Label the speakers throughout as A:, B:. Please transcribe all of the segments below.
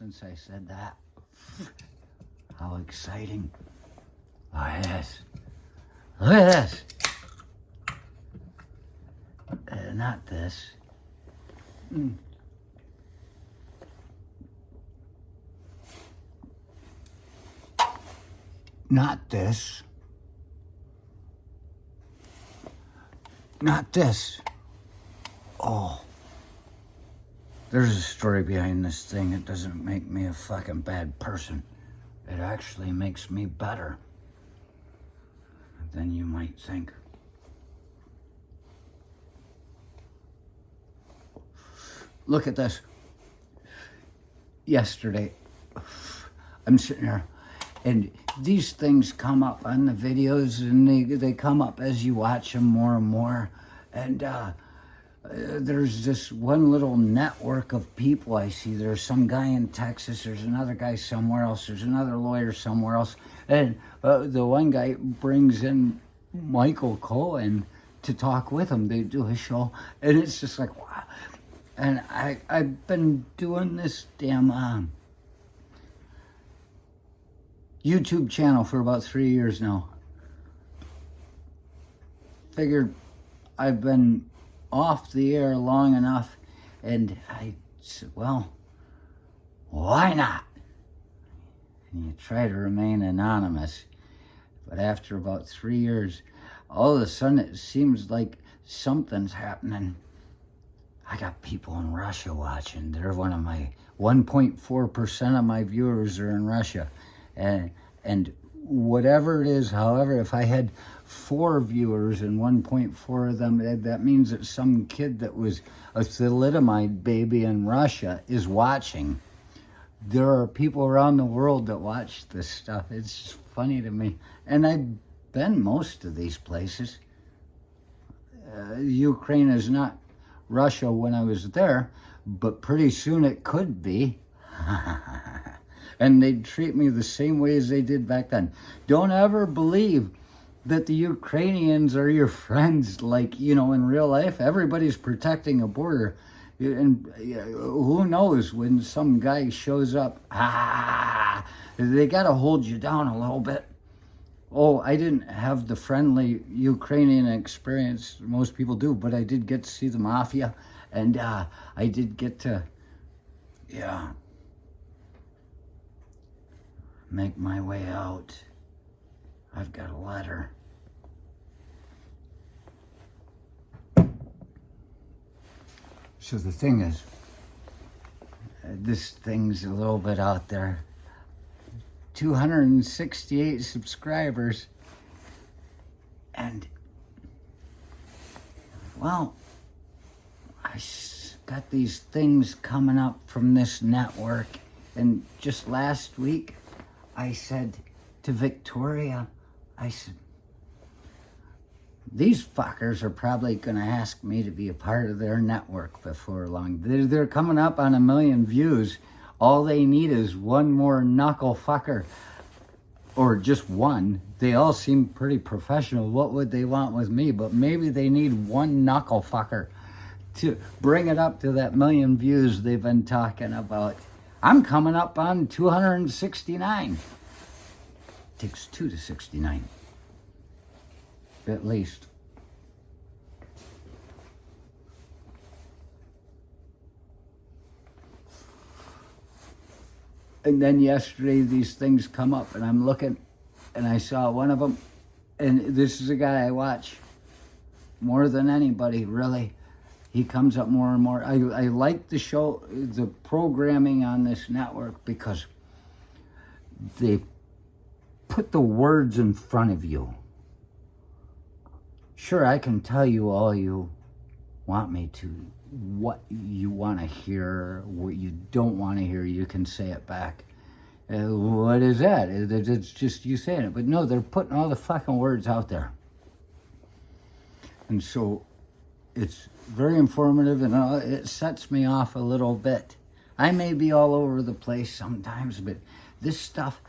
A: since I said that. How exciting. Look at this. Look at this. Not this. Not this. Not this. Oh. There's a story behind this thing. It doesn't make me a fucking bad person. It actually makes me better than you might think. Look at this. Yesterday, I'm sitting here, and these things come up on the videos, and they come up as you watch them more and more. And there's this one little network of people I see. There's some guy in Texas. There's another guy somewhere else. There's another lawyer somewhere else. And the one guy brings in Michael Cohen to talk with him. They do a show, and it's just like, wow. And I've been doing this damn YouTube channel for about 3 years now. Figured I've been off the air long enough, and I said, well, why not? And you try to remain anonymous, but after about 3 years, all of a sudden it seems like something's happening. I got people in Russia watching. They're one of my 1.4% of my viewers are in Russia. And whatever it is, however, if I had 4 viewers and 1.4 of them, that means that some kid that was a thalidomide baby in Russia is watching. There are people around the world that watch this stuff. It's just funny to me. And I've been most of these places. Ukraine is not Russia when I was there, but pretty soon it could be. And they'd treat me the same way as they did back then. Don't ever believe that the Ukrainians are your friends, like, you know, in real life. Everybody's protecting a border. And who knows when some guy shows up, they got to hold you down a little bit. Oh, I didn't have the friendly Ukrainian experience most people do, but I did get to see the mafia, and I did get to, make my way out. I've got a letter. So the thing is, this thing's a little bit out there. 268 subscribers, and well, I got these things coming up from this network, and just last week I said to Victoria, I said, these fuckers are probably going to ask me to be a part of their network before long. They're coming up on 1 million views. All they need is one more knuckle fucker, or just one. They all seem pretty professional. What would they want with me? But maybe they need one knuckle fucker to bring it up to that 1 million views they've been talking about. I'm coming up on 269. Takes 2 to 69, at least. And then yesterday, these things come up, and I'm looking, and I saw one of them, and this is a guy I watch more than anybody, really. He comes up more and more. I like the show, the programming on this network, because they put the words in front of you. Sure, I can tell you all you want me to. What you want to hear, what you don't want to hear, you can say it back. What is that? It's just you saying it. But no, they're putting all the fucking words out there. And so it's very informative, and it sets me off a little bit. I may be all over the place sometimes, but this stuff,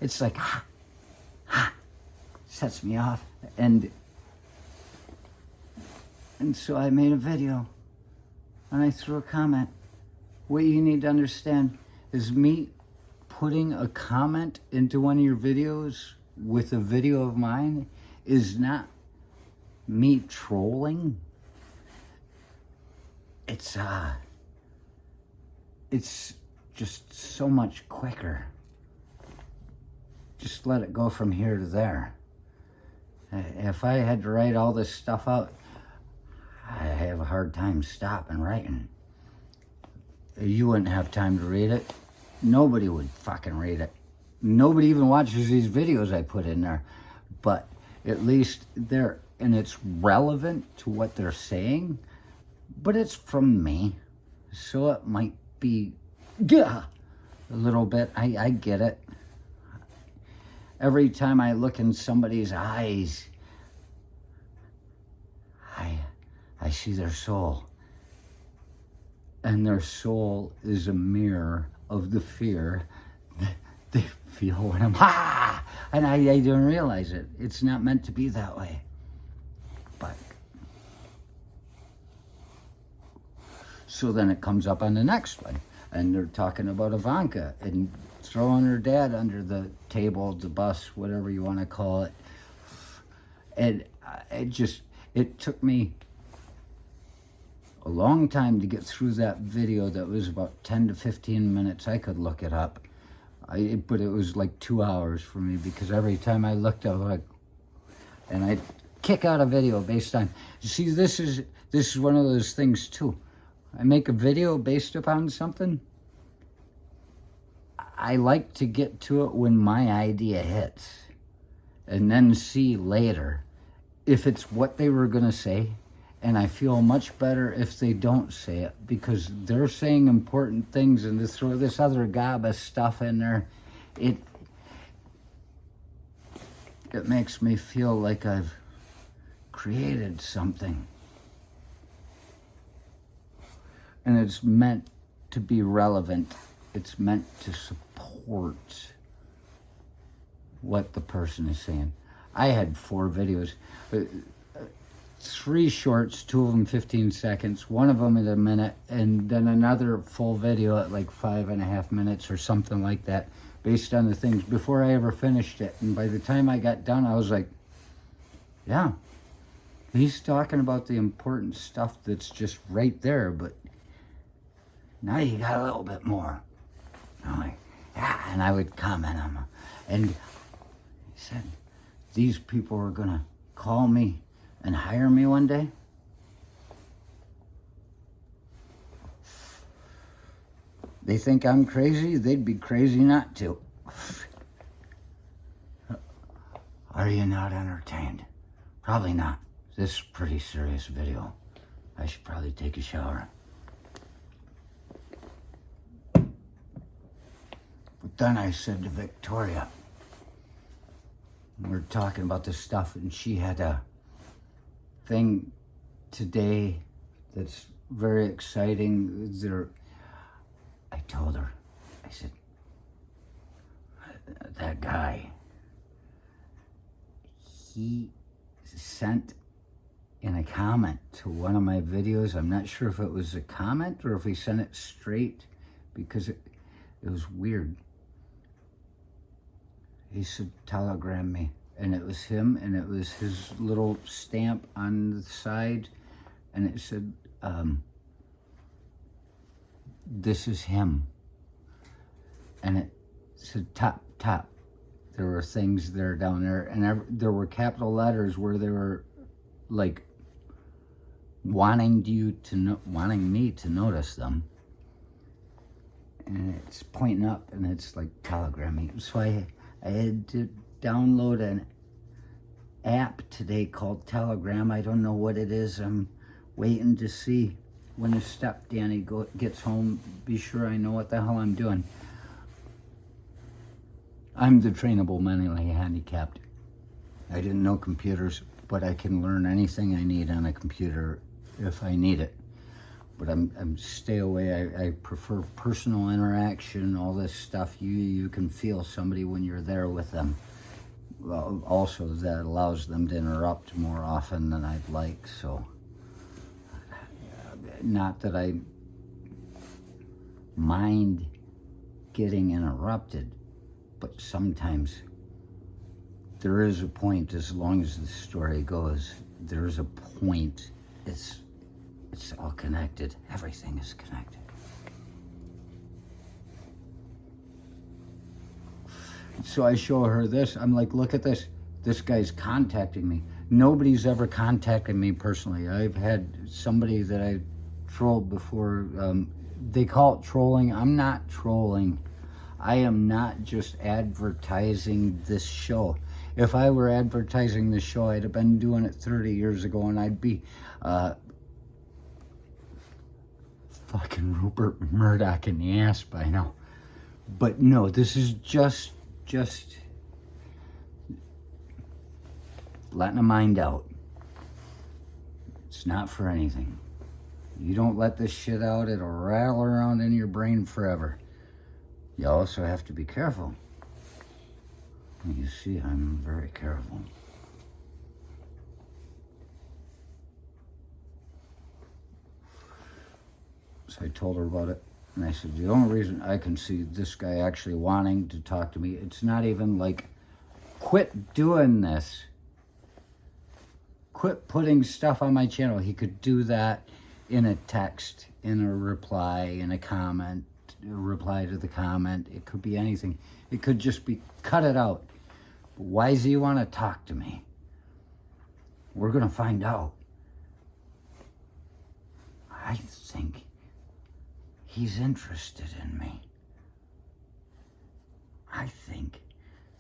A: it's like, sets me off. And so I made a video. And I threw a comment. What you need to understand is me putting a comment into one of your videos with a video of mine is not me trolling. It's just so much quicker. Just let it go from here to there. If I had to write all this stuff out, I have a hard time stopping writing. You wouldn't have time to read it. Nobody would fucking read it. Nobody even watches these videos I put in there. But at least they're, and it's relevant to what they're saying, but it's from me. So it might be, yeah, a little bit. I get it. Every time I look in somebody's eyes, I see their soul. And their soul is a mirror of the fear that they feel when I'm, and I don't realize it. It's not meant to be that way. But, so then it comes up on the next one. And they're talking about Ivanka and throwing her dad under the table, the bus, whatever you want to call it. And it took me a long time to get through that video that was about 10 to 15 minutes. I could look it up. But it was like 2 hours for me because every time I looked, I was like, and I'd kick out a video based on, see, this is one of those things too. I make a video based upon something. I like to get to it when my idea hits and then see later if it's what they were going to say. And I feel much better if they don't say it because they're saying important things, and to throw this other gob of stuff in there, it makes me feel like I've created something. And it's meant to be relevant. It's meant to support what the person is saying. I had 4 videos. 3 shorts, 2 of them 15 seconds, 1 of them at a minute, and then another full video at like 5.5 minutes or something like that, based on the things before I ever finished it. And by the time I got done, I was like, yeah, he's talking about the important stuff that's just right there, but now you got a little bit more. I'm like, yeah, and I would comment on them. And he said, these people are gonna call me and hire me one day. They think I'm crazy. They'd be crazy not to. Are you not entertained? Probably not. This is a pretty serious video. I should probably take a shower. But then I said to Victoria, we were talking about this stuff, and she had a thing today that's very exciting. I told her, I said, that guy, he sent in a comment to one of my videos. I'm not sure if it was a comment or if he sent it straight, because it was weird. He said, telegram me. And it was him, and it was his little stamp on the side, and it said, this is him. And it said top. There were things there down there, and there were capital letters where they were like wanting me to notice them. And it's pointing up, and it's like telegram me. So I had to download an app today called Telegram. I don't know what it is. I'm waiting to see when his step Danny gets home. Be sure I know what the hell I'm doing. I'm the trainable mentally handicapped. I didn't know computers, but I can learn anything I need on a computer if I need it. But I'm stay away. I prefer personal interaction, all this stuff. You can feel somebody when you're there with them. Well, also that allows them to interrupt more often than I'd like. So, not that I mind getting interrupted, but sometimes there is a point, as long as the story goes, there is a point. It's all connected. Everything is connected. So I show her this. I'm like, look at this. This guy's contacting me. Nobody's ever contacted me personally. I've had somebody that I trolled before. They call it trolling. I'm not trolling. I am not just advertising this show. If I were advertising this show, I'd have been doing it 30 years ago, and I'd be fucking Rupert Murdoch in the ass by now. But no, this is just letting a mind out. It's not for anything. You don't let this shit out, it'll rattle around in your brain forever. You also have to be careful. You see, I'm very careful. So I told her about it, and I said, the only reason I can see this guy actually wanting to talk to me, it's not even like, quit doing this. Quit putting stuff on my channel. He could do that in a text, in a reply, in a comment, a reply to the comment. It could be anything. It could just be, cut it out. Why does he want to talk to me? We're going to find out. I think he's interested in me. I think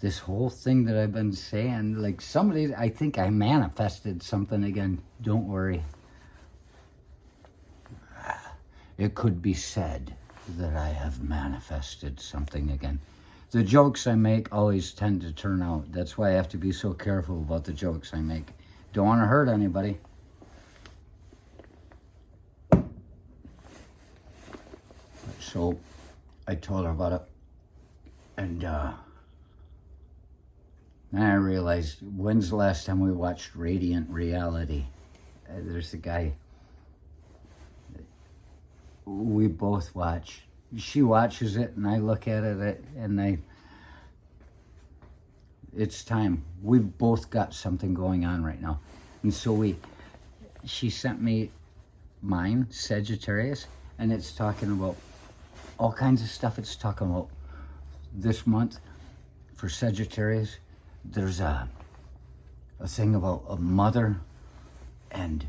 A: this whole thing that I've been saying, like somebody, I think I manifested something again. Don't worry. It could be said that I have manifested something again. The jokes I make always tend to turn out. That's why I have to be so careful about the jokes I make. Don't want to hurt anybody. So I told her about it. And then I realized, when's the last time we watched Radiant Reality? There's a guy we both watch. She watches it and I look at it and it's time. We've both got something going on right now. And so she sent me mine, Sagittarius, and it's talking about all kinds of stuff. It's talking about this month for Sagittarius. There's a thing about a mother, and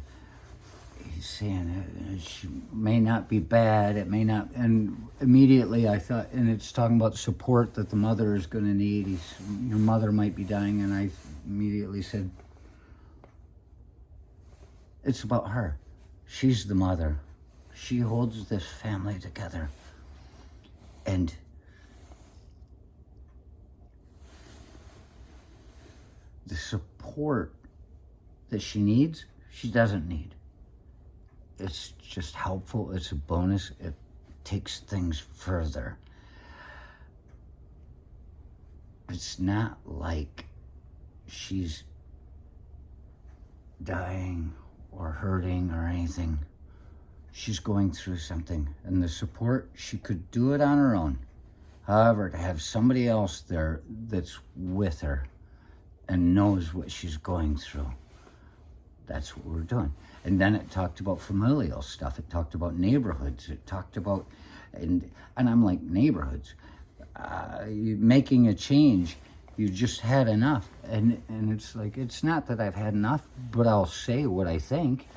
A: he's saying she may not be bad, it may not, and immediately I thought, and it's talking about support that the mother is going to need. Your mother might be dying, and I immediately said, it's about her. She's the mother. She holds this family together. And the support that she needs, she doesn't need. It's just helpful. It's a bonus. It takes things further. It's not like she's dying or hurting or anything. She's going through something, and the support, she could do it on her own. However, to have somebody else there that's with her and knows what she's going through, that's what we're doing. And then it talked about familial stuff. It talked about neighborhoods. It talked about, and I'm like, neighborhoods, making a change. You just had enough. And it's like, it's not that I've had enough, but I'll say what I think.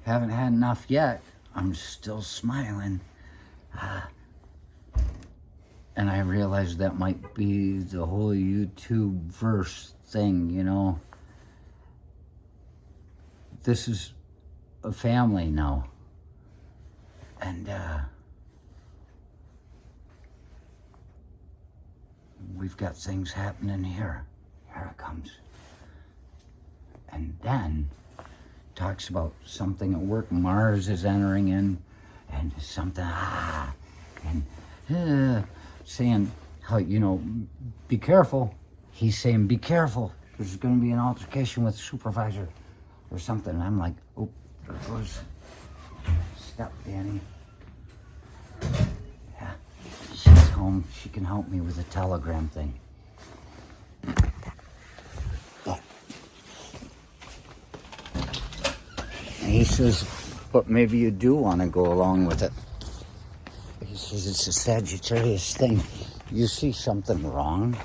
A: Haven't had enough yet. I'm still smiling. And I realized that might be the whole YouTube verse thing, you know. This is a family now. And we've got things happening here. Here it comes. And then talks about something at work. Mars is entering in, and something, and saying how, you know, be careful. He's saying, be careful. There's going to be an altercation with the supervisor or something. And I'm like, oh, there goes. Stop, Danny. Yeah, she's home, she can help me with the telegram thing. And he says, but maybe you do want to go along with it. He says it's a Sagittarius thing. You see something wrong,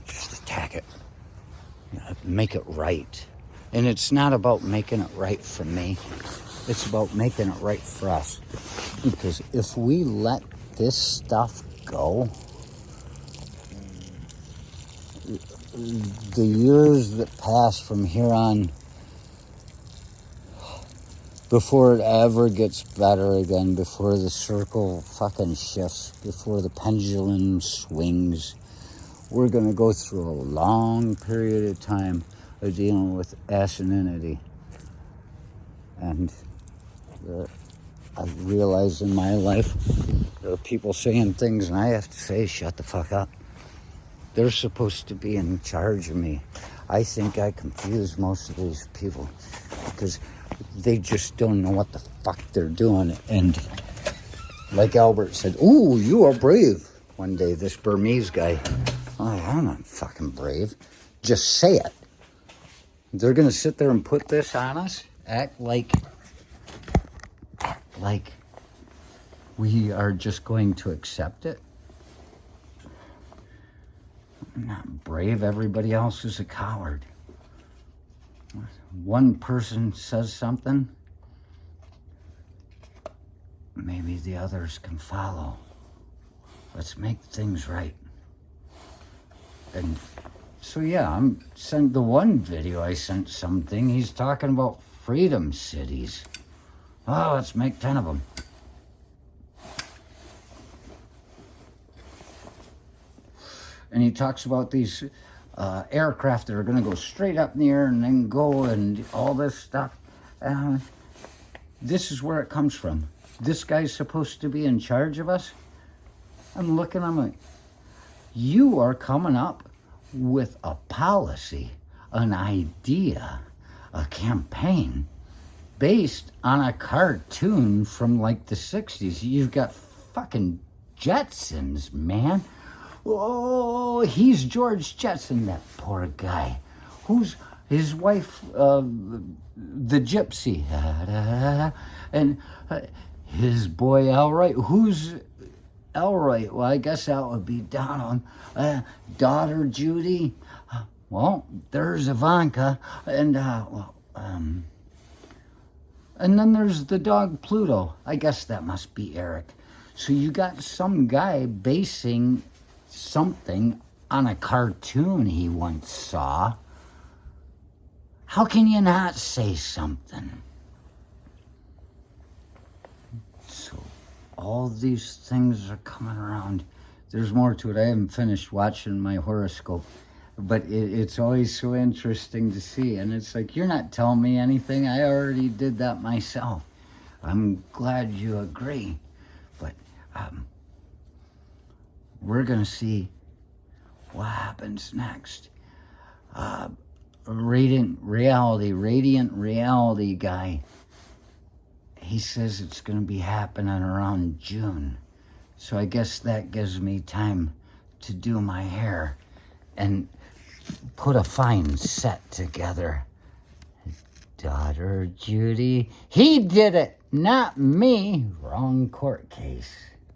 A: just attack it. Make it right. And it's not about making it right for me. It's about making it right for us. Because if we let this stuff go, the years that pass from here on, before it ever gets better again, before the circle fucking shifts, before the pendulum swings, we're going to go through a long period of time of dealing with asininity. And I realize in my life, there are people saying things and I have to say, shut the fuck up. They're supposed to be in charge of me. I think I confuse most of these people because they just don't know what the fuck they're doing. And like Albert said, ooh, you are brave. One day, this Burmese guy, oh, I'm not fucking brave. Just say it. They're going to sit there and put this on us, act like we are just going to accept it. I'm not brave. Everybody else is a coward. One person says something, maybe the others can follow. Let's make things right. And so yeah, I'm sent the one video I sent something. He's talking about freedom cities. Oh, let's make 10 of them. And he talks about these aircraft that are going to go straight up in the air and then go and all this stuff. This is where it comes from. This guy's supposed to be in charge of us. I'm looking, I'm like, you are coming up with a policy, an idea, a campaign based on a cartoon from like the 60s. You've got fucking Jetsons, man. Oh, he's George Jetson, that poor guy. Who's his wife, the gypsy? And his boy Elroy. Who's Elroy? Well, I guess that would be Donald. Daughter Judy. Well, there's Ivanka. And then there's the dog Pluto. I guess that must be Eric. So you got some guy basing something on a cartoon he once saw. How can you not say something? So all these things are coming around. There's more to it. I haven't finished watching my horoscope, but it's always so interesting to see. And it's like, you're not telling me anything. I already did that myself. I'm glad you agree. But we're going to see what happens next. Radiant reality guy, he says it's going to be happening around June. So I guess that gives me time to do my hair and put a fine set together. Daughter Judy, he did it, not me. Wrong court case.